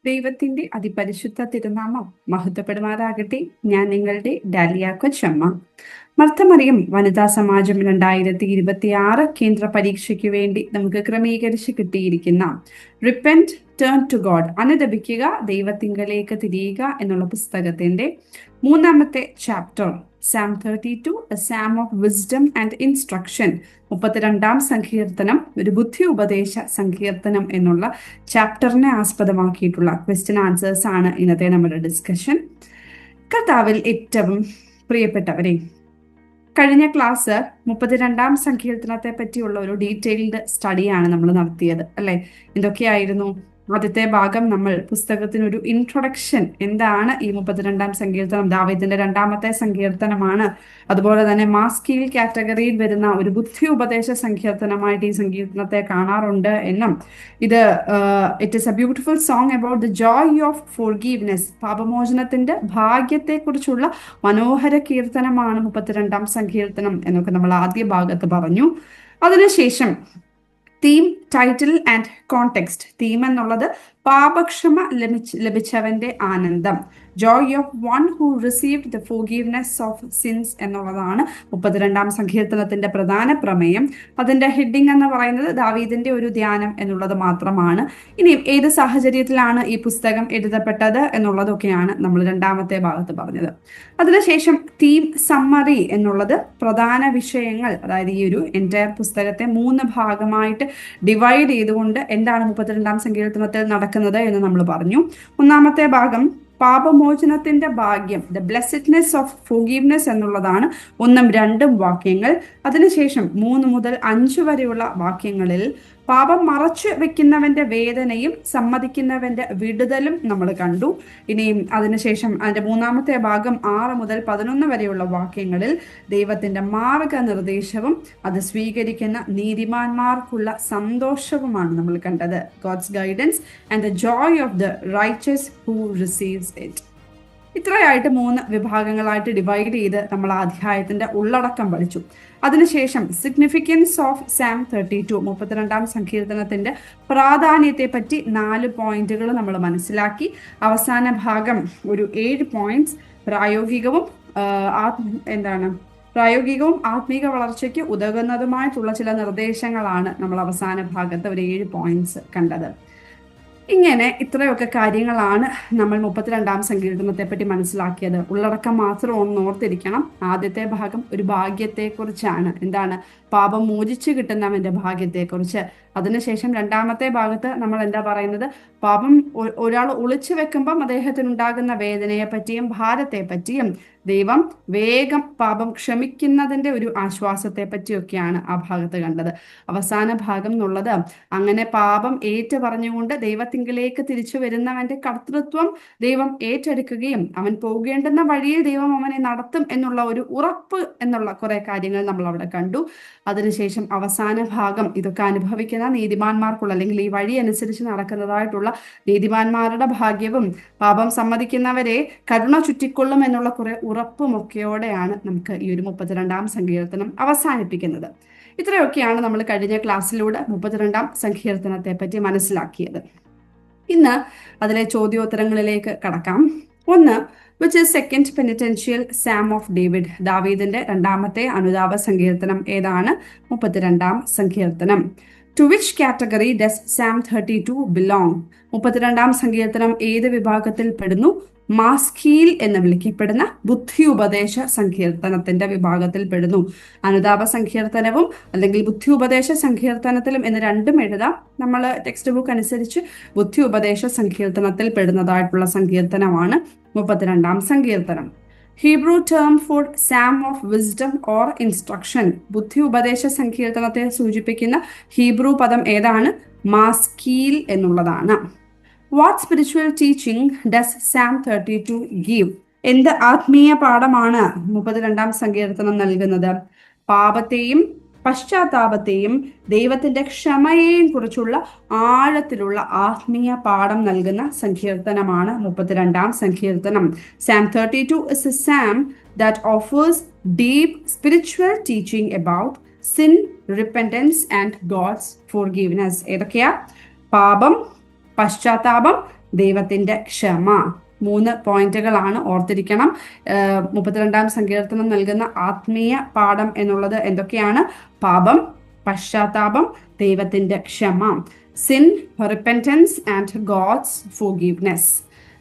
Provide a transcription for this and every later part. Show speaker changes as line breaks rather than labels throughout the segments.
ദൈവത്തിന്റെ അതിപരിശുദ്ധ തിരുനാമം മഹത്വപ്പെടുമാറാകട്ടെ. ഞാൻ നിങ്ങളുടെ ഡാലിയ കൊച്ചമ്മ. മർത്തമറിയം വനിതാ സമാജം 2026 കേന്ദ്ര പരീക്ഷയ്ക്ക് വേണ്ടി നമുക്ക് ക്രമീകരിച്ച് കിട്ടിയിരിക്കുന്ന റിപ്പന്റ് ടേൺ ടു ഗോഡ്, അനുദപിക്കുക, ദൈവത്തിങ്കലേക്ക് തിരിയുക എന്നുള്ള പുസ്തകത്തിന്റെ 3ാമത്തെ chapter psalm 32, a psalm of wisdom and instruction, 32ാം സങ്കീർത്തനം, ഒരു ബുദ്ധി ഉപദേശ സങ്കീർത്തനം എന്നുള്ള ചാപ്റ്ററിനെ ആസ്പദമാക്കിയിട്ടുള്ള ക്വസ്റ്റ്യൻ ആൻസേഴ്സ് ആണ് ഇന്നത്തെ നമ്മുടെ ഡിസ്കഷൻ. കർത്താവിൽ ഏറ്റവും പ്രിയപ്പെട്ടവരെ, കഴിഞ്ഞ ക്ലാസ് 32ാം സങ്കീർത്തനത്തെ പറ്റിയുള്ള ഒരു ഡീറ്റെയിൽഡ് സ്റ്റഡിയാണ് നമ്മൾ നടത്തിയത്, അല്ലെ? എന്തൊക്കെയായിരുന്നു? ആദ്യത്തെ ഭാഗം നമ്മൾ പുസ്തകത്തിനൊരു ഇൻട്രൊഡക്ഷൻ, എന്താണ് ഈ 32ാം സങ്കീർത്തനം, ദാവീദിന്റെ 2ാമത്തെ സങ്കീർത്തനമാണ്, അതുപോലെ തന്നെ മാസ്കീൽ കാറ്റഗറിയിൽ വരുന്ന ഒരു ബുദ്ധി ഉപദേശ സങ്കീർത്തനമായിട്ട് ഈ സങ്കീർത്തനത്തെ കാണാറുണ്ട് എന്നും ഇത് it is a beautiful song about the joy of forgiveness, പാപമോചനത്തിന്റെ ഭാഗ്യത്തെക്കുറിച്ചുള്ള മനോഹര കീർത്തനമാണ് 32ാം സങ്കീർത്തനം എന്നൊക്കെ നമ്മൾ ആദ്യ ഭാഗത്ത് പറഞ്ഞു. അതിനുശേഷം theme, title and context. Theme എന്നുള്ളത് പാപക്ഷമ ലഭിച്ചവന്റെ ആനന്ദം, joy of one who received the forgiveness of since എന്നുള്ളതാണ് 32ാം സങ്കീർത്തനത്തിന്റെ പ്രധാന പ്രമേയം. അതിന്റെ ഹെഡിങ് എന്ന് പറയുന്നത് ദാവീദിന്റെ ഒരു ധ്യാനം എന്നുള്ളത് മാത്രമാണ്. ഇനിയും ഏത് സാഹചര്യത്തിലാണ് ഈ പുസ്തകം എഴുതപ്പെട്ടത് എന്നുള്ളതൊക്കെയാണ് നമ്മൾ 2ാമത്തെ ഭാഗത്ത് പറഞ്ഞത്. അതിനുശേഷം തീം സമ്മറി എന്നുള്ളത് പ്രധാന വിഷയങ്ങൾ, അതായത് ഈ ഒരു എൻറ്റയർ പുസ്തകത്തെ 3 ഭാഗമായിട്ട് ഡിവൈഡ് ചെയ്തുകൊണ്ട് എന്താണ് 32ാം സങ്കീർത്തനത്തിൽ നടക്കുന്നത് എന്ന് നമ്മൾ പറഞ്ഞു. 1ാമത്തെ ഭാഗം പാപമോചനത്തിന്റെ ഭാഗ്യം, ദ ബ്ലെസ്ഡ്നെസ് ഓഫ് ഫോർഗീവ്നെസ് എന്നുള്ളതാണ് 1ഉം 2ഉം വാക്യങ്ങൾ. അതിനുശേഷം 3 മുതൽ 5 വരെയുള്ള വാക്യങ്ങളിൽ പാപം മറച്ചു വെക്കുന്നവന്റെ വേദനയും സമ്മതിക്കുന്നവന്റെ വിടുതലും നമ്മൾ കണ്ടു. ഇനിയും അതിനുശേഷം അതിന്റെ 3ാമത്തെ ഭാഗം 6 മുതൽ 11 വരെയുള്ള വാക്യങ്ങളിൽ ദൈവത്തിന്റെ മാർഗനിർദ്ദേശവും അത് സ്വീകരിക്കുന്ന നീതിമാന്മാർക്കുള്ള സന്തോഷവുമാണ് നമ്മൾ കണ്ടത്. God's guidance and the joy of the righteous who receives it. ഇത്രയായിട്ട് 3 വിഭാഗങ്ങളായിട്ട് ഡിവൈഡ് ചെയ്ത് നമ്മൾ ആ അധ്യായത്തിന്റെ ഉള്ളടക്കം പഠിച്ചു. അതിനുശേഷം സിഗ്നിഫിക്കൻസ് ഓഫ് സാം 32, 32ാം സങ്കീർത്തനത്തിന്റെ പ്രാധാന്യത്തെ പറ്റി 4 പോയിന്റുകൾ നമ്മൾ മനസ്സിലാക്കി. അവസാന ഭാഗം ഒരു 7 പോയിന്റ്സ്, പ്രായോഗികവും ആത്മീക വളർച്ചയ്ക്ക് ഉതകുന്നതുമായിട്ടുള്ള ചില നിർദ്ദേശങ്ങളാണ് നമ്മൾ അവസാന ഭാഗത്ത് ഒരു 7 പോയിന്റ്സ് കണ്ടത്. ഇങ്ങനെ ഇത്രയൊക്കെ കാര്യങ്ങളാണ് നമ്മൾ 32ാം സങ്കീർത്തനത്തെ പറ്റി മനസ്സിലാക്കിയത്. ഉള്ളടക്കം മാത്രം ഒന്ന് ഓർത്തിരിക്കണം. ആദ്യത്തെ ഭാഗം ഒരു ഭാഗ്യത്തെക്കുറിച്ചാണ്, എന്താണ്? പാപം മോചിച്ചു കിട്ടുന്നവന്റെ ഭാഗ്യത്തെക്കുറിച്ച്. അതിനുശേഷം 2ാമത്തെ ഭാഗത്ത് നമ്മൾ എന്താ പറയുന്നത്? പാപം ഒരാൾ ഒളിച്ചു വെക്കുമ്പം അദ്ദേഹത്തിനുണ്ടാകുന്ന വേദനയെ പറ്റിയും ഭാരത്തെ പറ്റിയും, ദൈവം വേഗം പാപം ക്ഷമിക്കുന്നതിന്റെ ഒരു ആശ്വാസത്തെ പറ്റിയൊക്കെയാണ് ആ ഭാഗത്ത് കണ്ടത്. അവസാന ഭാഗം എന്നുള്ളത് അങ്ങനെ പാപം ഏറ്റു പറഞ്ഞുകൊണ്ട് ദൈവത്തിങ്കിലേക്ക് തിരിച്ചു വരുന്നവന്റെ കർത്തൃത്വം ദൈവം ഏറ്റെടുക്കുകയും അവൻ പോകേണ്ടുന്ന വഴിയിൽ ദൈവം അവനെ നടത്തും എന്നുള്ള ഒരു ഉറപ്പ് എന്നുള്ള കുറെ കാര്യങ്ങൾ നമ്മൾ അവിടെ കണ്ടു. അതിനുശേഷം അവസാന ഭാഗം ഇതൊക്കെ അനുഭവിക്കുന്ന നീതിമാന്മാർക്കുള്ള, അല്ലെങ്കിൽ ഈ വഴി അനുസരിച്ച് നടക്കുന്നതായിട്ടുള്ള നീതിമാന്മാരുടെ ഭാഗ്യവും പാപം സമ്മതിക്കുന്നവരെ കരുണ ചുറ്റിക്കൊള്ളും എന്നുള്ള കുറെ ഉറപ്പുമൊക്കെയോടെയാണ് നമുക്ക് ഈ ഒരു 32ാം സങ്കീർത്തനം അവസാനിപ്പിക്കുന്നത്. ഇത്രയൊക്കെയാണ് നമ്മൾ കഴിഞ്ഞ ക്ലാസ്സിലൂടെ 32ാം സങ്കീർത്തനത്തെ പറ്റി മനസ്സിലാക്കിയത്. ഇന്ന് അതിലെ ചോദ്യോത്തരങ്ങളിലേക്ക് കടക്കാം. 1, which is second penitential Psalm of David? ദാവീദിന്റെ 2ാമത്തെ അനുതാപ സങ്കീർത്തനം ഏതാണ്? 32ാം സങ്കീർത്തനം. To which category does Psalm 32 belong? 32ാം സങ്കീർത്തനം ഏത് വിഭാഗത്തിൽ പെടുന്നു? മാസ്കീൽ എന്ന് വിളിക്കപ്പെടുന്ന ബുദ്ധി ഉപദേശ സങ്കീർത്തനത്തിന്റെ വിഭാഗത്തിൽ പെടുന്നു. അനുതാപ സങ്കീർത്തനവും അല്ലെങ്കിൽ ബുദ്ധി ഉപദേശ സങ്കീർത്തനത്തിലും എന്ന് 2ഉം എഴുതാം. നമ്മൾ ടെക്സ്റ്റ് ബുക്ക് അനുസരിച്ച് ബുദ്ധി ഉപദേശ സങ്കീർത്തനത്തിൽ പെടുന്നതായിട്ടുള്ള സങ്കീർത്തനമാണ് 32ാം സങ്കീർത്തനം. Hebrew term for psalm of wisdom or instruction, ബുദ്ധി ഉപദേശ സങ്കീർത്തനത്തെ സൂചിപ്പിക്കുന്ന ഹീബ്രു പദം ഏതാണ്? മാസ്കീൽ എന്നുള്ളതാണ്. What spiritual teaching does psalm 32 give? എന്ത് ആത്മീയ പാഠമാണ് 32ാം സങ്കീർത്തനം നൽകുന്നത്? പാപത്തെയും പശ്ചാത്താപത്തെയും ദൈവത്തിന്റെ ക്ഷമയെയും കുറിച്ചുള്ള ആഴത്തിലുള്ള ആത്മീയ പാഠം നൽകുന്ന സങ്കീർത്തനമാണ് 32ാം സങ്കീർത്തനം. Sam 32 is a psalm that offers deep spiritual teaching about sin, repentance and God's forgiveness. ഏതൊക്കെയാ? പാപം, പശ്ചാത്താപം, ദൈവത്തിന്റെ ക്ഷമ. 3 പോയിന്റുകളാണ്, ഓർത്തിരിക്കണം. 32 സങ്കീർത്തനം നൽകുന്ന ആത്മീയ പാഠം എന്നുള്ളത് എന്തൊക്കെയാണ്? പാപം, പശ്ചാത്താപം, ദൈവത്തിന്റെ ക്ഷമ. Sin, repentance and God's forgiveness.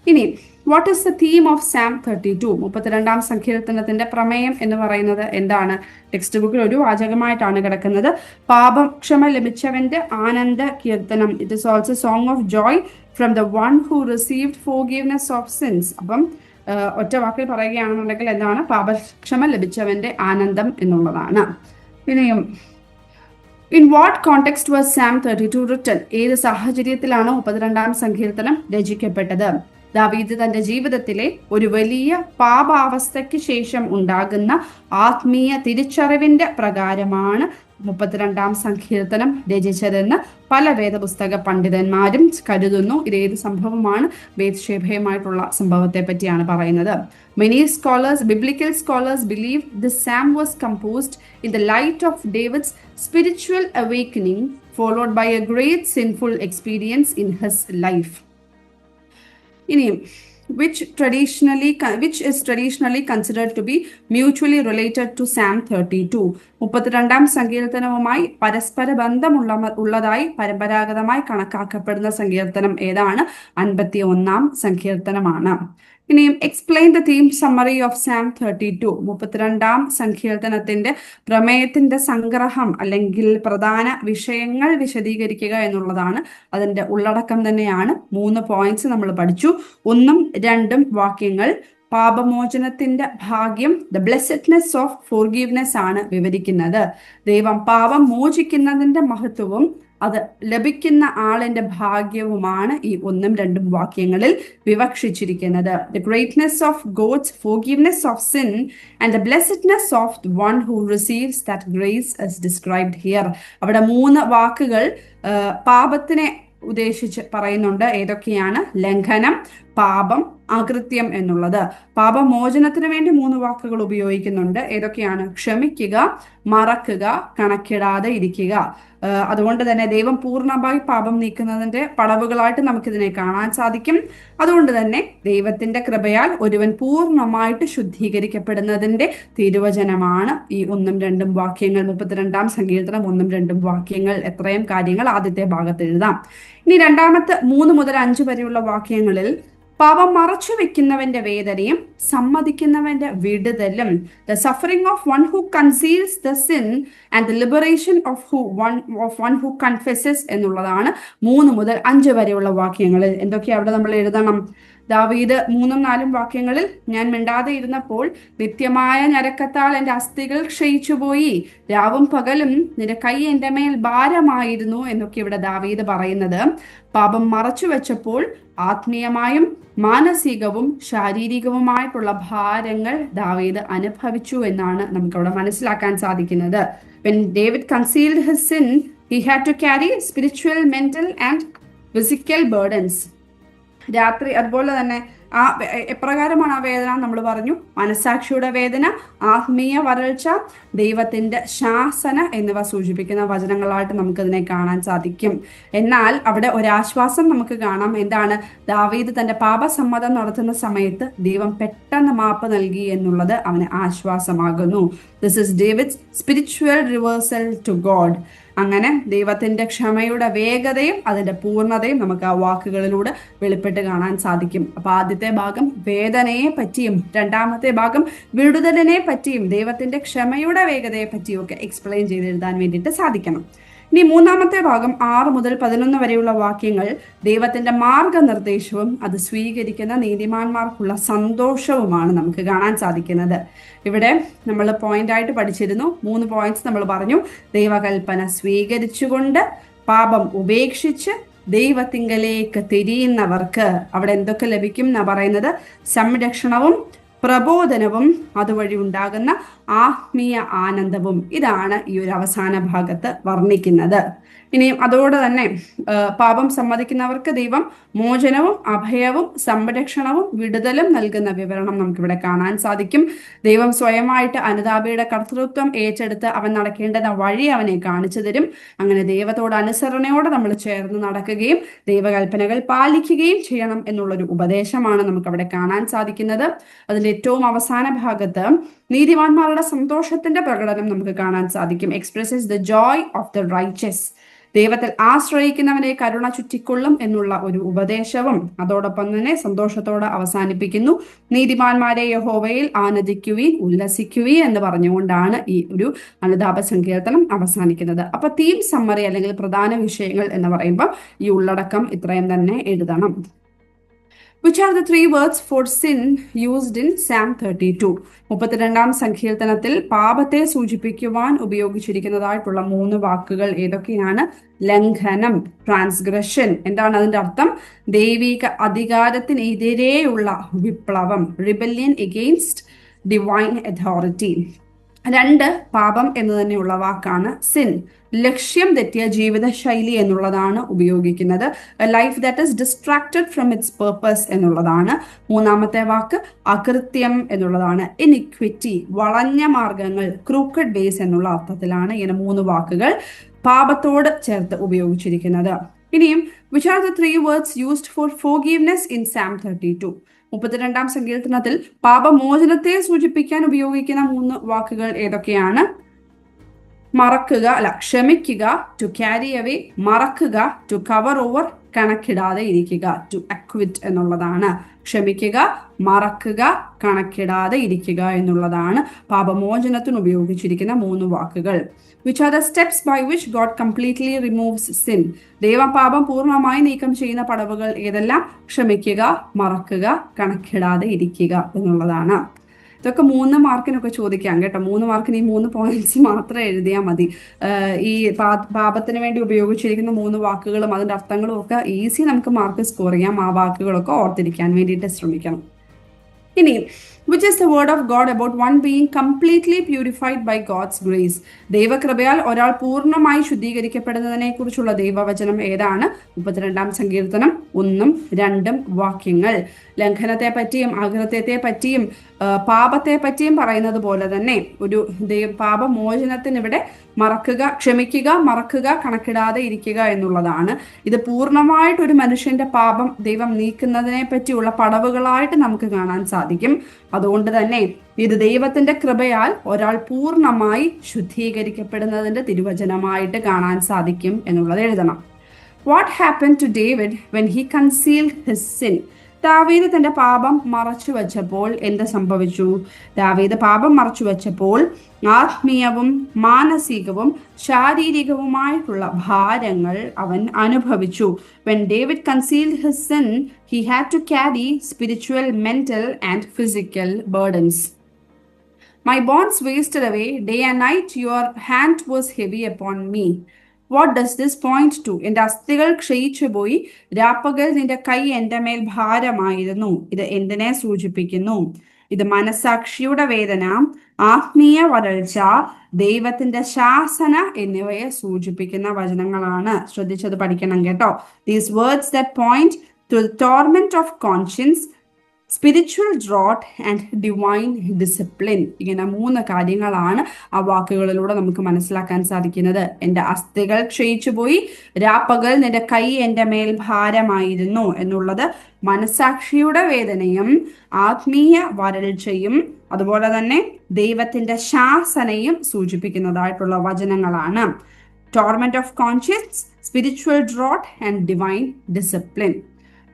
ഇനി what is the theme of psalm 32? 32 സങ്കീർത്തനത്തിന്റെ പ്രമേയം എന്ന് പറയുന്നത് എന്താണ്? ടെക്സ്റ്റ് ബുക്കിൽ ഒരു വാചകമായിട്ടാണ് കിടക്കുന്നത്. പാപക്ഷമ ലഭിച്ചവന്റെ ആനന്ദ കീർത്തനം. It is also song of Joy from the one who received forgiveness of since. അപ്പം ഒറ്റ വാക്കിൽ പറയുകയാണെന്നുണ്ടെങ്കിൽ എന്താണ്? പാപക്ഷമ ലഭിച്ചവന്റെ ആനന്ദം എന്നുള്ളതാണ്. ഇനിയും in what context was Sam 32 written? ഏത് സാഹചര്യത്തിലാണ് 32 സങ്കീർത്തനം രചിക്കപ്പെട്ടത്? ദാവീദ് തന്റെ ജീവിതത്തിലെ ഒരു വലിയ പാപാവസ്ഥയ്ക്ക് ശേഷം ഉണ്ടാകുന്ന ആത്മീയ തിരിച്ചറിവിന്റെ പ്രകാരമാണ് 32 സങ്കീർത്തനം രചിച്ചതെന്ന് പല വേദപുസ്തക പണ്ഡിതന്മാരും കരുതുന്നു. ഇതേത് സംഭവമാണ്? ബേത്ഷേബയുമായിട്ടുള്ള സംഭവത്തെ പറ്റിയാണ് പറയുന്നത്. Many scholars, biblical scholars, believe this psalm was composed in the light of David's spiritual awakening, followed by a great sinful experience in his life. ഇനിയും which is traditionally considered to be mutually related to Psalm 32. 32 സങ്കീർത്തനവുമായി പരസ്പര ബന്ധമുള്ളതായി പരമ്പരാഗതമായി കണക്കാക്കപ്പെടുന്ന സങ്കീർത്തനം ഏതാണ്? 51 സങ്കീർത്തനമാണ്. ഇനിയും explain the theme summary of psalm 32. 32 സങ്കീർത്തനത്തിന്റെ പ്രമേയത്തിന്റെ സംഗ്രഹം അല്ലെങ്കിൽ പ്രധാന വിഷയങ്ങൾ വിശദീകരിക്കുക എന്നുള്ളതാണ് അതിന്റെ ഉള്ളടക്കം തന്നെയാണ്. 3 പോയിന്റ്സ് നമ്മൾ പഠിച്ചു. 1ഉം 2ഉം വാക്യങ്ങൾ പാപമോചനത്തിന്റെ ഭാഗ്യം, ദ ബ്ലെസ്സഡ്നെസ് ഓഫ് ഫോർഗീവ്നെസ് ആണ് വിവരിക്കുന്നത്. ദൈവം പാപം മോചിക്കുന്നതിന്റെ മഹത്വവും അത് ലഭിക്കുന്ന ആളിന്റെ ഭാഗ്യവുമാണ് ഈ 1ഉം 2ഉം വാക്യങ്ങളിൽ വിവക്ഷിച്ചിരിക്കുന്നത്. The greatness of God's forgiveness of sin and the blessedness of the one who receives that grace is described here. അവിടെ 3 വാക്കുകൾ പാപത്തിനെ ഉദ്ദേശിച്ച് പറയുന്നുണ്ട്. ഏതൊക്കെയാണ്? ലംഘനം, പാപം, അകൃത്യം എന്നുള്ളത്. പാപമോചനത്തിന് വേണ്ടി 3 വാക്കുകൾ ഉപയോഗിക്കുന്നുണ്ട്. ഏതൊക്കെയാണ്? ക്ഷമിക്കുക, മറക്കുക, കണക്കിടാതെ ഇരിക്കുക. അതുകൊണ്ട് തന്നെ ദൈവം പൂർണ്ണമായി പാപം നീക്കുന്നതിന്റെ പടവുകളായിട്ട് നമുക്കിതിനെ കാണാൻ സാധിക്കും. അതുകൊണ്ട് തന്നെ ദൈവത്തിന്റെ കൃപയാൽ ഒരുവൻ പൂർണ്ണമായിട്ട് ശുദ്ധീകരിക്കപ്പെടുന്നതിന്റെ തിരുവചനമാണ് ഈ 1ഉം 2ഉം വാക്യങ്ങൾ. 32 സങ്കീർത്തനം 1ഉം 2ഉം വാക്യങ്ങൾ. എത്രയും കാര്യങ്ങൾ ആദ്യത്തെ ഭാഗത്ത് എഴുതാം. ഇനി രണ്ടാമത്തെ 3 മുതൽ 5 വരെയുള്ള വാക്യങ്ങളിൽ പാപം മറച്ചു വെക്കുന്നവന്റെ വേദനയും സമ്മതിക്കുന്നവന്റെ വിടുതലും, the suffering of one who conceals the sin and the liberation of one who confesses എന്നുള്ളതാണ് 3 മുതൽ 5 വരെയുള്ള വാക്യങ്ങളിൽ. എന്തൊക്കെയാ അവിടെ നമ്മൾ എഴുതണം? ദാവീദ് 3ഉം 4ഉം വാക്യങ്ങളിൽ ഞാൻ മിണ്ടാതെ ഇരുന്നപ്പോൾ നിത്യമായ ഞരക്കത്താൽ എൻ്റെ അസ്ഥികൾ ക്ഷയിച്ചുപോയി, രാവും പകലും നിന്റെ കൈ എൻ്റെ മേൽ ഭാരമായിരുന്നു എന്നൊക്കെ ഇവിടെ ദാവീദ് പറയുന്നത്. പാപം മറച്ചു വെച്ചപ്പോൾ ആത്മീയമായും മാനസികവും ശാരീരികവുമായിട്ടുള്ള ഭാരങ്ങൾ ദാവീദ് അനുഭവിച്ചു എന്നാണ് നമുക്കവിടെ മനസ്സിലാക്കാൻ സാധിക്കുന്നത്. When David concealed his sin, he had to carry spiritual, mental and physical burdens. രാത്രി അതുപോലെ തന്നെ എപ്രകാരമാണ് ആ വേദന? നമ്മൾ പറഞ്ഞു, മനസാക്ഷിയുടെ വേദന, ആത്മീയ വരൾച്ച, ദൈവത്തിന്റെ ശാസന എന്നിവ സൂചിപ്പിക്കുന്ന വചനങ്ങളായിട്ട് നമുക്കതിനെ കാണാൻ സാധിക്കും. എന്നാൽ അവിടെ ഒരാശ്വാസം നമുക്ക് കാണാം. എന്താണ്? ദാവീദ് തന്റെ പാപസമ്മതം നടത്തുന്ന സമയത്ത് ദൈവം പെട്ടെന്ന് മാപ്പ് നൽകി എന്നുള്ളത് അവന് ആശ്വാസമാകുന്നു. This is David's spiritual reversal to God. അങ്ങനെ ദൈവത്തിന്റെ ക്ഷമയുടെ വേഗതയും അതിന്റെ പൂർണ്ണതയും നമുക്ക് ആ വാക്കുകളിലൂടെ വെളിപ്പെട്ട് കാണാൻ സാധിക്കും. അപ്പൊ ആദ്യത്തെ ഭാഗം വേദനയെ പറ്റിയും രണ്ടാമത്തെ ഭാഗം വിടുതലിനെ പറ്റിയും ദൈവത്തിന്റെ ക്ഷമയുടെ വേഗതയെ പറ്റിയും ഒക്കെ എക്സ്പ്ലെയിൻ ചെയ്തെഴുതാൻ വേണ്ടിയിട്ട് സാധിക്കണം. ഇനി മൂന്നാമത്തെ ഭാഗം 6 മുതൽ 11 വരെയുള്ള വാക്യങ്ങൾ ദൈവത്തിന്റെ മാർഗനിർദ്ദേശവും അത് സ്വീകരിക്കുന്ന നീതിമാന്മാർക്കുള്ള സന്തോഷവുമാണ് നമുക്ക് കാണാൻ സാധിക്കുന്നത്. ഇവിടെ നമ്മൾ പോയിന്റായിട്ട് പഠിച്ചിരുന്നു. 3 പോയിന്റ്സ് നമ്മൾ പറഞ്ഞു. ദൈവകൽപ്പന സ്വീകരിച്ചുകൊണ്ട് പാപം ഉപേക്ഷിച്ച് ദൈവത്തിങ്കലേക്ക് തിരിയുന്നവർക്ക് അവിടെ എന്തൊക്കെ ലഭിക്കും എന്നാ പറയുന്നത്? സംരക്ഷണവും പ്രബോധനവും അതുവഴി ഉണ്ടാകുന്ന ആത്മീയ ആനന്ദവും. ഇതാണ് ഈ ഒരു അവസാന ഭാഗത്ത് വർണ്ണിക്കുന്നത്. ഇനിയും അതോടെ തന്നെ പാപം സമ്മതിക്കുന്നവർക്ക് ദൈവം മോചനവും അഭയവും സംരക്ഷണവും വിടുതലും നൽകുന്ന വിവരണം നമുക്കിവിടെ കാണാൻ സാധിക്കും. ദൈവം സ്വയമായിട്ട് അനുതാപിയുടെ കർത്തൃത്വം ഏറ്റെടുത്ത് അവൻ നടക്കേണ്ടുന്ന വഴി അവനെ കാണിച്ചു തരും. അങ്ങനെ ദൈവത്തോട് അനുസരണയോടെ നമ്മൾ ചേർന്ന് നടക്കുകയും ദൈവകൽപ്പനകൾ പാലിക്കുകയും ചെയ്യണം എന്നുള്ളൊരു ഉപദേശമാണ് നമുക്കവിടെ കാണാൻ സാധിക്കുന്നത്. അതിന്റെ ഏറ്റവും അവസാന ഭാഗത്ത് നീതിമാന്മാരുടെ സന്തോഷത്തിന്റെ പ്രകടനം നമുക്ക് കാണാൻ സാധിക്കും. Expresses the joy of the righteous. ദൈവത്തിൽ ആശ്രയിക്കുന്നവനെ കരുണ ചുറ്റിക്കൊള്ളും എന്നുള്ള ഒരു ഉപദേശവും അതോടൊപ്പം തന്നെ സന്തോഷത്തോടെ അവസാനിപ്പിക്കുന്നു. നീതിമാന്മാരെ യഹോവയിൽ ആനന്ദിക്കുവീൻ ഉല്ലസിക്കുവീൻ എന്ന് പറഞ്ഞുകൊണ്ടാണ് ഈ ഒരു അനുതാപ സങ്കീർത്തനം അവസാനിക്കുന്നത്. അപ്പൊ തീം സമ്മറി അല്ലെങ്കിൽ പ്രധാന വിഷയങ്ങൾ എന്ന് പറയുമ്പോൾ ഈ ഉള്ളടക്കം ഇത്രയും തന്നെ എഴുതണം. Which are the 3 words for sin used in Psalm 32? 32-ാം സങ്കീർത്തനത്തിൽ പാപത്തെ സൂചിപ്പിക്കുവാൻ ഉപയോഗിച്ചിരിക്കുന്നതായിട്ടുള്ള 3 വാക്കുകൾ ഏതൊക്കെയാണ്? ലംഘനം, ട്രാൻസ്ഗ്രഷൻ. എന്താണ് അതിന്റെ അർത്ഥം? ദൈവിക അധികാരത്തിനെതിരെയുള്ള വിപ്ലവം, റിബല്യൻ എഗെയിൻസ്റ്റ് ഡിവൈൻ അതോറിറ്റി. 2 പാപം എന്ന് തന്നെയുള്ള വാക്കാണ് സിൻ. ലക്ഷ്യം തെറ്റിയ ജീവിതശൈലി എന്നുള്ളതാണ് ഉപയോഗിക്കുന്നത്. A life that is distracted from it's purpose എന്നുള്ളതാണ്. 3-ാമത്തെ വാക്ക് അകൃത്യം എന്നുള്ളതാണ്. ഇനിക്വിറ്റി, വളഞ്ഞ മാർഗങ്ങൾ, ക്രൂക്കഡ് വേസ് എന്നുള്ള അർത്ഥത്തിലാണ് ഇങ്ങനെ 3 വാക്കുകൾ പാപത്തോട് ചേർത്ത് ഉപയോഗിച്ചിരിക്കുന്നത്. ഇനിയും which are the 3 words used for forgiveness in Psalm 32? 32-ാം സങ്കീർത്തനത്തിൽ പാപമോചനത്തെ സൂചിപ്പിക്കാൻ ഉപയോഗിക്കുന്ന 3 വാക്കുകൾ ഏതൊക്കെയാണ്? മറക്കുക, ക്ഷമിക്കുക, ടു ക്യാരി അവേ. മറക്കുക, ടു കവർ ഓവർ, കണക്കിടാതെ ഇരിക്കുക, ടു അക്വിറ്റ് എന്നുള്ളതാണ്. ക്ഷമിക്കുക, മറക്കുക, കണക്കിടാതെ ഇരിക്കുക എന്നുള്ളതാണ് പാപമോചനത്തിന് ഉപയോഗിച്ചിരിക്കുന്ന 3 വാക്കുകൾ. Which are the steps by which God completely removes sin? ദൈവം പാപം പൂർണ്ണമായി നീക്കം ചെയ്യുന്ന പടവുകൾ ഏതെല്ലാം? ക്ഷമിക്കുക, മറക്കുക, കണക്കിടാതെ ഇരിക്കുക എന്നുള്ളതാണ്. ഇതൊക്കെ 3 മാർക്കിനൊക്കെ ചോദിക്കാം കേട്ടോ. 3 മാർക്കിന് ഈ 3 പോയിന്റ്സ് മാത്രം എഴുതിയാൽ മതി. ഈ പാപത്തിന് വേണ്ടി ഉപയോഗിച്ചിരിക്കുന്ന 3 വാക്കുകളും അതിന്റെ അർത്ഥങ്ങളും ഒക്കെ ഈസി നമുക്ക് മാർക്ക് സ്കോർ ചെയ്യാം. ആ വാക്കുകളൊക്കെ ഓർത്തിരിക്കാൻ വേണ്ടിയിട്ട് ശ്രമിക്കണം. ഇനി which is the word of God about one being completely purified by God's grace? ദൈവകൃപയാൽ ഒരാൾ പൂർണ്ണമായി ശുദ്ധീകരിക്കപ്പെടുന്നതിനെ കുറിച്ചുള്ള ദൈവവചനം ഏതാണ്? 32-ാം സങ്കീർത്തനം 1ഉം 2ഉം വാക്യങ്ങൾ. ലംഘനത്തെ പറ്റിയും അകൃത്യത്തെ പറ്റിയും പാപത്തെ പറ്റിയും പറയുന്നത് പോലെ തന്നെ ഒരു പാപമോചനത്തിന് ഇവിടെ ക്ഷമിക്കുക, മറക്കുക, കണക്കിടാതെ ഇരിക്കുക എന്നുള്ളതാണ്. ഇത് പൂർണ്ണമായിട്ട് ഒരു മനുഷ്യന്റെ പാപം ദൈവം നീക്കുന്നതിനെ പറ്റിയുള്ള പടവുകളായിട്ട് നമുക്ക് കാണാൻ സാധിക്കും. അതുകൊണ്ട് തന്നെ ഇത് ദൈവത്തിന്റെ കൃപയാൽ ഒരാൾ പൂർണ്ണമായി ശുദ്ധീകരിക്കപ്പെടുന്നതിന്റെ തിരുവചനമായിട്ട് കാണാൻ സാധിക്കും എന്നുള്ളത് എഴുതണം. What happened to David when he concealed his sin? ദാവീദ് തന്റെ പാപം മറച്ചു വെച്ചപ്പോൾ എന്ത് സംഭവിച്ചു? ദാവീദ് പാപം മറച്ചു വെച്ചപ്പോൾ ആത്മീയവും മാനസികവും ശാരീരികവുമായിട്ടുള്ള ഭാരങ്ങൾ അവൻ അനുഭവിച്ചു. When David concealed his sin, he had to carry spiritual, mental and physical burdens. My bonds wasted away day and night, your hand was heavy upon me. What does this point to? എൻ്റെ അസ്ഥികൾ ക്ഷയിച്ചു പോയി, രാപ്പകൽ നിന്റെ കൈ എൻ്റെ മേൽ ഭാരമായിരുന്നു. ഇത് എന്തിനെ സൂചിപ്പിക്കുന്നു? ഇത് മനസാക്ഷിയുടെ വേദന, ആത്മീയ വരൾച്ച, ദൈവത്തിന്റെ ശാസന എന്നിവയെ സൂചിപ്പിക്കുന്ന വചനങ്ങളാണ്. ശ്രദ്ധിച്ചത് പഠിക്കണം കേട്ടോ. These words that point to the torment of conscience, spiritual drought and divine discipline. ഇങ്ങനെ 3 കാര്യങ്ങളാണ് ആ വാക്കുകളിലൂടെ നമുക്ക് മനസ്സിലാക്കാൻ സാധിക്കുന്നത്. എൻ്റെ അസ്ഥികൾ ക്ഷയിച്ചു പോയി, രാപ്പകൽ നിന്റെ കൈ എൻ്റെ മേൽ ഭാരമായിരുന്നു എന്നുള്ളത് മനസാക്ഷിയുടെ വേദനയും ആത്മീയ വരൾച്ചയും അതുപോലെ തന്നെ ദൈവത്തിന്റെ ശാസനയും സൂചിപ്പിക്കുന്നതായിട്ടുള്ള വചനങ്ങളാണ്. Torment of conscience, spiritual drought and divine discipline.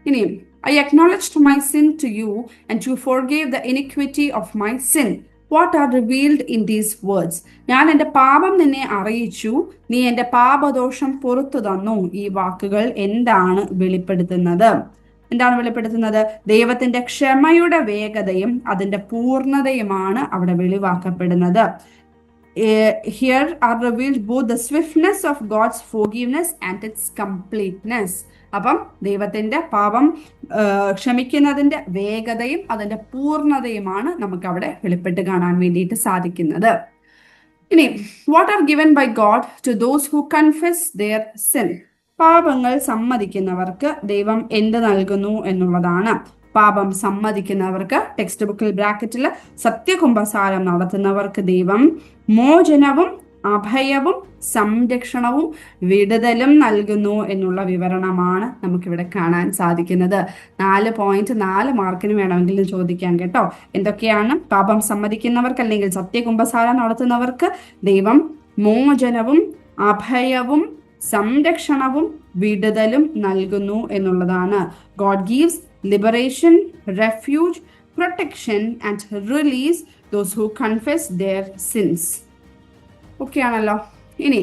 ഇനിയും I acknowledged my sin to you, and you forgave the iniquity of my sin. What are revealed in these words? ഞാൻ എൻ്റെ പാപം നിന്നെ അറിയിച്ചു, നീ എൻ്റെ പാപദോഷം പുറത്തു തന്നു. ഈ വാക്കുകൾ എന്താണ് വെളിപ്പെടുത്തുന്നത്? ദൈവത്തിന്റെ ക്ഷമയുടെ വേഗതയും അതിന്റെ പൂർണ്ണതയുമാണ് അവിടെ വെളിവാക്കപ്പെടുന്നത്. here are revealed both the swiftness of God's forgiveness and its completeness. അപ്പം ദൈവത്തിന്റെ പാപം ക്ഷമിക്കുന്നതിന്റെ വേഗതയും അതിന്റെ പൂർണ്ണതയുമാണ് നമുക്ക് അവിടെ വെളിപ്പെട്ട് കാണാൻ വേണ്ടിയിട്ട് സാധിക്കുന്നത്. ഇനി what are given by God to those who confess their sin. പാപങ്ങൾ സമ്മതിക്കുന്നവർക്ക് ദൈവം എന്ത് നൽകുന്നു എന്നുള്ളതാണ്. പാപം സമ്മതിക്കുന്നവർക്ക് ടെക്സ്റ്റ് ബുക്കിൽ ബ്രാക്കറ്റിൽ സത്യകുംഭസാരം നടത്തുന്നവർക്ക് ദൈവം മോചനവും അഭയവും സംരക്ഷണവും വിടുതലും നൽകുന്നു എന്നുള്ള വിവരണമാണ് നമുക്കിവിടെ കാണാൻ സാധിക്കുന്നത്. 4.4 മാർക്കിന് വേണമെങ്കിലും ചോദിക്കാം കേട്ടോ. എന്തൊക്കെയാണ്? പാപം സമ്മതിക്കുന്നവർക്ക് അല്ലെങ്കിൽ സത്യകുംഭസാരം നടത്തുന്നവർക്ക് ദൈവം മോചനവും അഭയവും സംരക്ഷണവും വിടുതലും നൽകുന്നു എന്നുള്ളതാണ്. God gives liberation, refuge, protection and release those who confess their sins. Okay ആണല്ലോ. ഇനി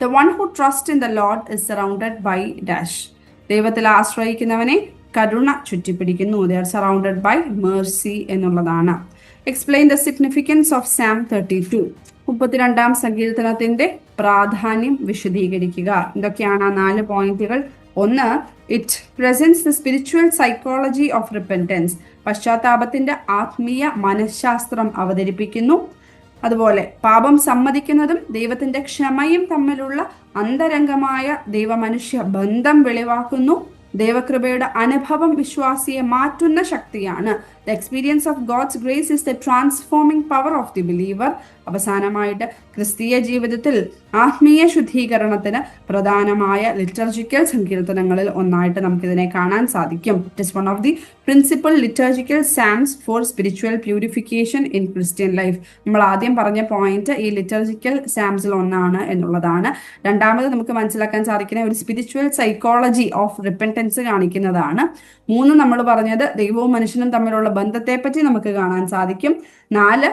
the one who trusts in the Lord is surrounded by dash. ദൈവത്തിൽ ആശ്രയിക്കുന്നവനെ കരുണ ചുറ്റിപ്പിടിക്കുന്നു. They are surrounded by mercy എന്നുള്ളതാണ്. Explain the significance of Psalm 32. 32-ാം സങ്കീർത്തനത്തിന്റെ പ്രാധാന്യം വിശദീകരിക്കുക. ഇതൊക്കെയാണ് 4 പോയിന്റുകൾ. ഒന്ന്, it presents the spiritual psychology of repentance. പശ്ചാത്താപത്തിന്റെ ആത്മീയ മനഃശാസ്ത്രം അവതരിപ്പിക്കുന്നു. അതുപോലെ പാപം സമ്മതിക്കുന്നതും ദൈവത്തിന്റെ ക്ഷമയും തമ്മിലുള്ള അന്തരംഗമായ ദൈവമനുഷ്യ ബന്ധം വെളിവാക്കുന്നു. ദൈവകൃപയുടെ അനുഭവം വിശ്വാസിയെ മാറ്റുന്ന ശക്തിയാണ്. The experience of God's grace is the transforming power of the believer. അവസാനമായിട്ട് ക്രിസ്തീയ ജീവിതത്തിൽ ആത്മീയ ശുദ്ധീകരണത്തിന് പ്രധാനമായ ലിറ്റർജിക്കൽ സങ്കീർത്തനങ്ങളിൽ ഒന്നായിട്ട് നമുക്കിതിനെ കാണാൻ സാധിക്കും. It is one of the principal liturgical psalms for spiritual purification in Christian life. നമ്മൾ ആദ്യം പറഞ്ഞ പോയിന്റ് ഈ ലിറ്റർജിക്കൽ സാംസിൽ ഒന്നാണ് എന്നുള്ളതാണ്. രണ്ടാമത് നമുക്ക് മനസ്സിലാക്കാൻ സാധിക്കുന്ന ഒരു സ്പിരിച്വൽ സൈക്കോളജി ഓഫ് റിപ്പൻറ്റൻസ് കാണിക്കുന്നതാണ്. 3 നമ്മൾ പറഞ്ഞത് ദൈവവും മനുഷ്യനും തമ്മിലുള്ള ബന്ധത്തെ പറ്റി നമുക്ക് കാണാൻ സാധിക്കും. 4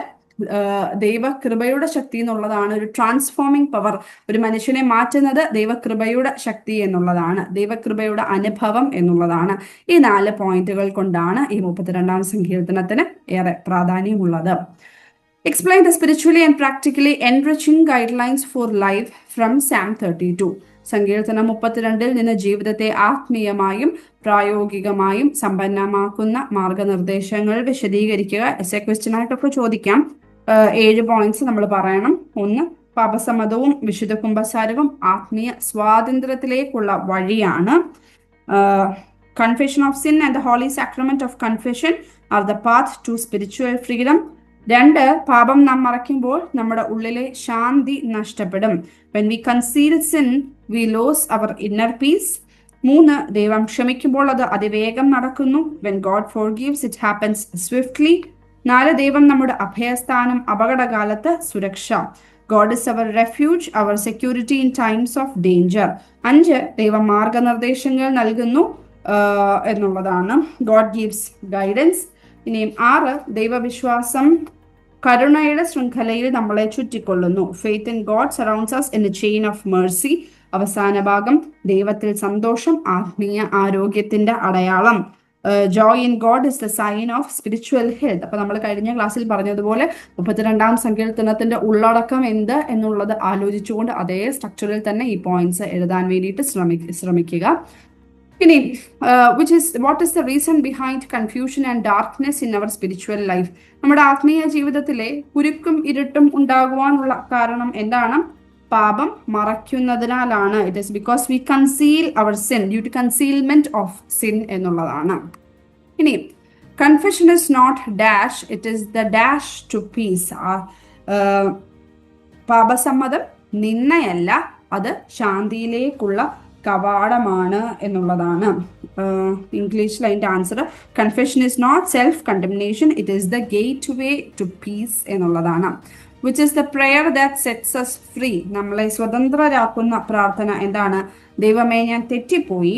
ദൈവകൃപയുടെ ശക്തി എന്നുള്ളതാണ്. ഒരു ട്രാൻസ്ഫോമിംഗ് പവർ, ഒരു മനുഷ്യനെ മാറ്റുന്നത് ദൈവകൃപയുടെ ശക്തി എന്നുള്ളതാണ്, ദൈവകൃപയുടെ അനുഭവം എന്നുള്ളതാണ്. ഈ 4 പോയിന്റുകൾ കൊണ്ടാണ് ഈ 32-ാം സങ്കീർത്തനത്തിന് ഏറെ പ്രാധാന്യമുള്ളത്. Explain the spiritually and practically enriching guidelines for life from Psalm 32. സങ്കീർത്തനം 32-ൽ നിന്ന് ജീവിതത്തെ ആത്മീയമായും പ്രായോഗികമായും സമ്പന്നമാക്കുന്ന മാർഗനിർദ്ദേശങ്ങൾ വിശദീകരിക്കുക. എസ് എ ക്വസ്റ്റ്യൻ ആയിട്ടൊക്കെ ചോദിക്കാം. 7 പോയിന്റ്സ് നമ്മൾ പറയണം. 1, പാപസമ്മതവും വിശുദ്ധ കുംഭസാരവും ആത്മീയ സ്വാതന്ത്ര്യത്തിലേക്കുള്ള വഴിയാണ്. Confession of sin and the holy sacrament of confession are the path to spiritual freedom. 2, പാപം നാം മറയ്ക്കുമ്പോൾ നമ്മുടെ ഉള്ളിലെ ശാന്തി നഷ്ടപ്പെടും. When we conceal sin, we lose our inner peace. 3, ദൈവം ക്ഷമിക്കുമ്പോൾ അത് അതിവേഗം നടക്കുന്നു. When God forgives, it happens swiftly. 4, ദൈവം നമ്മുടെ അഭയസ്ഥാനം, അപകടകാലത്ത് സുരക്ഷ. God is our refuge, our security in times of danger. 5, ദൈവം മാർഗനിർദ്ദേശങ്ങൾ നൽകുന്നു എന്നുള്ളതാണ്. God gives guidance. ഇനിയും 6, ദൈവവിശ്വാസം കരുണയുടെ ശൃംഖലയിൽ നമ്മളെ ചുറ്റിക്കൊള്ളുന്നു. Faith in God surrounds us in a chain of mercy. അവസാന ഭാഗം, ദൈവത്തിൽ സന്തോഷം ആത്മീയ ആരോഗ്യത്തിന്റെ അടയാളം. Joy in God is the sign of spiritual health. അപ്പൊ നമ്മൾ കഴിഞ്ഞ ക്ലാസ്സിൽ പറഞ്ഞതുപോലെ 32-ാം സങ്കീർത്തനത്തിന്റെ ഉള്ളടക്കം എന്ത് എന്നുള്ളത് ആലോചിച്ചുകൊണ്ട് അതേ സ്ട്രക്ചറിൽ തന്നെ ഈ പോയിന്റ്സ് എഴുതാൻ വേണ്ടിയിട്ട് ശ്രമിക്കുക. ഇനി what is the reason behind confusion and darkness in our spiritual life? നമ്മുടെ ആത്മീയ ജീവിതത്തിലെ കുരുക്കും ഇരുട്ടും ഉണ്ടാകുവാനുള്ള കാരണം എന്താണ്? പാപം മറയ്ക്കുന്നതിനാലാണ്. It is because we conceal our sin, due to concealment of sin എന്നുള്ളതാണ്. ഇനി confession is not dash, it is the dash to peace. പാപസമ്മതം നിന്നയല്ല, അത് ശാന്തിയിലേക്കുള്ള കവാടമാണ് എന്നുള്ളതാണ്. ഇംഗ്ലീഷിൽ അതിൻ്റെ answer, confession is not self condemnation, it is the gateway to peace എന്നുള്ളതാണ്. Which is the prayer that sets us free. നമ്മളെ സ്വതന്ത്രരാക്കുന്ന പ്രാർത്ഥന എന്താണ്? ദൈവമേ, ഞാൻ തെറ്റിപ്പോയി,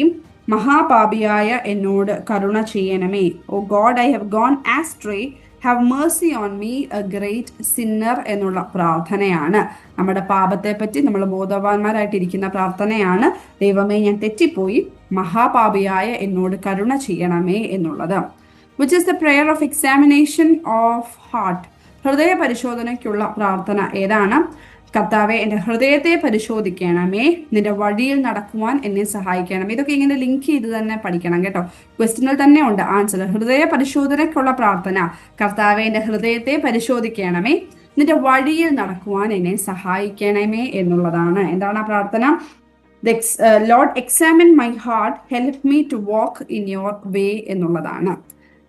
മഹാപാപിയായ എന്നോട് കരുണ ചെയ്യണമേ. O God, I have gone astray, have mercy on me, a great sinner എന്നുള്ള പ്രാർത്ഥനയാണ്. നമ്മുടെ പാപത്തെ പറ്റി നമ്മൾ ബോധവാന്മാരായിട്ടിരിക്കുന്ന പ്രാർത്ഥനയാണ്. ദൈവമേ, ഞാൻ തെറ്റിപ്പോയി, മഹാപാപിയായ എന്നോട് കരുണ ചെയ്യണമേ എന്നുള്ളത്. Which is the prayer of examination of heart. ഹൃദയ പരിശോധനയ്ക്കുള്ള പ്രാർത്ഥന ഏതാണ്? കർത്താവെ, എൻ്റെ ഹൃദയത്തെ പരിശോധിക്കണമേ, നിന്റെ വഴിയിൽ നടക്കുവാൻ എന്നെ സഹായിക്കണം. ഇതൊക്കെ ഇങ്ങനെ ലിങ്ക് ചെയ്ത് തന്നെ പഠിക്കണം കേട്ടോ. ക്വസ്റ്റ്യനിൽ തന്നെ ഉണ്ട് ആൻസർ. ഹൃദയ പരിശോധനയ്ക്കുള്ള പ്രാർത്ഥന, കർത്താവെ എൻ്റെ ഹൃദയത്തെ പരിശോധിക്കണമേ, നിന്റെ വഴിയിൽ നടക്കുവാൻ എന്നെ സഹായിക്കണമേ എന്നുള്ളതാണ്. എന്താണ് ആ പ്രാർത്ഥന? Lord examine my heart, help me to walk in your way എന്നുള്ളതാണ്.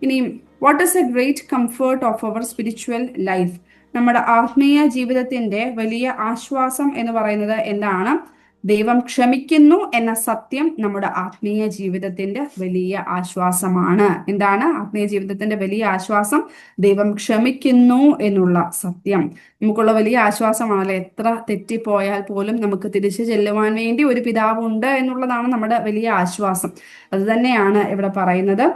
ഇനിയും what is a great comfort of our spiritual life? നമ്മുടെ ആത്മീയ ജീവിതത്തിന്റെ വലിയ ആശ്വാസം എന്ന് പറയുന്നത് എന്താണ്? ദൈവം ക്ഷമിക്കുന്നു എന്ന സത്യം നമ്മുടെ ആത്മീയ ജീവിതത്തിന്റെ വലിയ ആശ്വാസമാണ്. എന്താണ് ആത്മീയ ജീവിതത്തിന്റെ വലിയ ആശ്വാസം? ദൈവം ക്ഷമിക്കുന്നു എന്നുള്ള സത്യം നമുക്കുള്ള വലിയ ആശ്വാസമാണല്ലോ. എത്ര തെറ്റിപ്പോയാൽ പോലും നമുക്ക് തിരിച്ചു ചെല്ലുവാൻ വേണ്ടി ഒരു പിതാവുണ്ട് എന്നുള്ളതാണ് നമ്മുടെ വലിയ ആശ്വാസം. അത് തന്നെയാണ് ഇവിടെ പറയുന്നത്.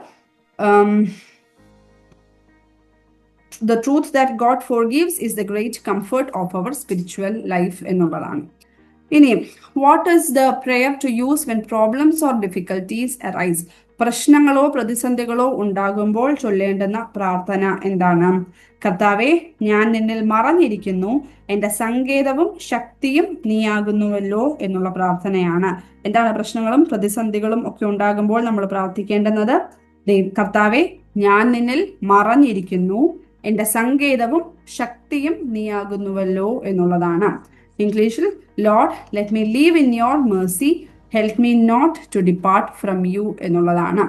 The truth that God forgives is the great comfort of our spiritual life എന്നുള്ളതാണ്. ഇനി what is the prayer to use when problems or difficulties arise? പ്രശ്നങ്ങളോ പ്രതിസന്ധികളോ ഉണ്ടാകുമ്പോൾ ചൊല്ലേണ്ടുന്ന പ്രാർത്ഥന എന്താണ്? കർത്താവെ, ഞാൻ നിന്നിൽ മറഞ്ഞിരിക്കുന്നു, എൻ്റെ സങ്കേതവും ശക്തിയും നീയാകുന്നുവല്ലോ എന്നുള്ള പ്രാർത്ഥനയാണ്. എന്താണ് പ്രശ്നങ്ങളും പ്രതിസന്ധികളും ഒക്കെ ഉണ്ടാകുമ്പോൾ നമ്മൾ പ്രാർത്ഥിക്കേണ്ടുന്നത്? കർത്താവെ, ഞാൻ നിന്നിൽ മറഞ്ഞിരിക്കുന്നു, എൻ്റെ സങ്കേതവും ശക്തിയും നീയാകുന്നുവല്ലോ എന്നുള്ളതാണ്. ഇംഗ്ലീഷിൽ Lord let me live in your mercy, help me not to depart from you എന്നുള്ളതാണ്.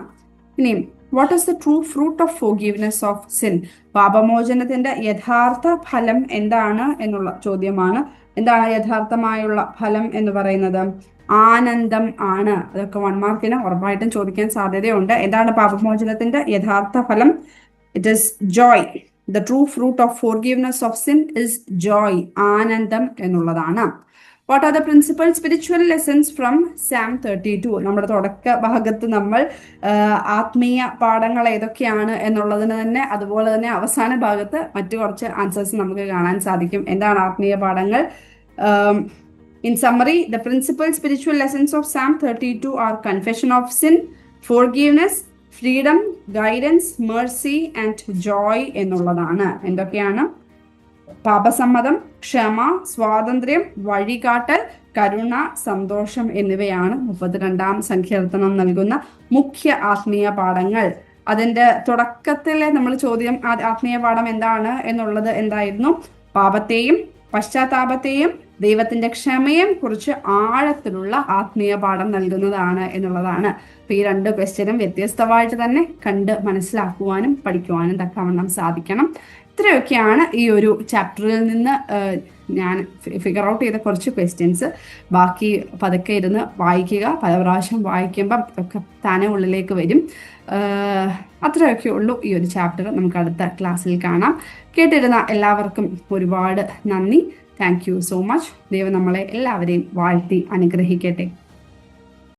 ഇനി what is the true fruit of forgiveness of sin? പാപമോചനത്തിന്റെ യഥാർത്ഥ ഫലം എന്താണ് എന്നുള്ള ചോദ്യമാണ്. എന്താണ് യഥാർത്ഥമായുള്ള ഫലം എന്ന് പറയുന്നത്? ആനന്ദം ആണ്. അതൊക്കെ 1 മാർക്കിന് ഉറപ്പായിട്ടും ചോദിക്കാൻ സാധ്യതയുണ്ട്. എന്താണ് പാപമോചനത്തിന്റെ യഥാർത്ഥ ഫലം? It is Joy. The true fruit of forgiveness of sin is joy. ആനന്ദം എന്നുള്ളതാണ്. What are the principal spiritual lessons from Psalm 32? നമ്മുടെ തുടക്ക ഭാഗത്ത് നമ്മൾ ആത്മീയ പാഠങ്ങൾ ഏതൊക്കെയാണ് എന്നുള്ളതിന് തന്നെ, അതുപോലെ തന്നെ അവസാന ഭാഗത്ത് മറ്റു കുറച്ച് ആൻസേഴ്സ് നമുക്ക് കാണാൻ സാധിക്കും. എന്താണ് ആത്മീയ പാഠങ്ങൾ? In summary, the principal spiritual lessons of Psalm 32 are confession of sin, forgiveness, freedom, guidance, Mercy and Joy എന്നുള്ളതാണ്. എന്തൊക്കെയാണ്? പാപസമ്മതം, ക്ഷമ, സ്വാതന്ത്ര്യം, വഴികാട്ടൽ, കരുണ, സന്തോഷം എന്നിവയാണ് 32-ാം സങ്കീർത്തനം നൽകുന്ന മുഖ്യ ആത്മീയ പാഠങ്ങൾ. അതിന്റെ തുടക്കത്തിലെ നമ്മൾ ചോദ്യം ആത്മീയ പാഠം എന്താണ് എന്നുള്ളത് എന്തായിരുന്നു? പാപത്തെയും പശ്ചാത്താപത്തെയും ദൈവത്തിന്റെ ക്ഷമയും കുറിച്ച് ആഴത്തിലുള്ള ആത്മീയ പാഠം നൽകുന്നതാണ് എന്നുള്ളതാണ്. അപ്പൊ ഈ 2 ക്വസ്റ്റ്യനും വ്യത്യസ്തമായിട്ട് തന്നെ കണ്ട് മനസ്സിലാക്കുവാനും പഠിക്കുവാനും തക്കവണ്ണം സാധിക്കണം. ഇത്രയൊക്കെയാണ് ഈ ഒരു ചാപ്റ്ററിൽ നിന്ന് ഞാൻ ഫിഗർ ഔട്ട് ചെയ്ത കുറച്ച് ക്വസ്റ്റ്യൻസ്. ബാക്കി പതുക്കെ ഇരുന്ന് വായിക്കുക. പല പ്രാവശ്യം വായിക്കുമ്പം ഒക്കെ താനെ ഉള്ളിലേക്ക് വരും. അത്രയൊക്കെ ഉള്ളൂ ഈ ഒരു ചാപ്റ്റർ. നമുക്ക് അടുത്ത ക്ലാസ്സിൽ കാണാം. കേട്ടിരുന്ന എല്ലാവർക്കും ഒരുപാട് നന്ദി. Thank you so much. ദൈവം നമ്മളെ എല്ലാവരെയും വാഴ്ത്തി അനുഗ്രഹിക്കട്ടെ.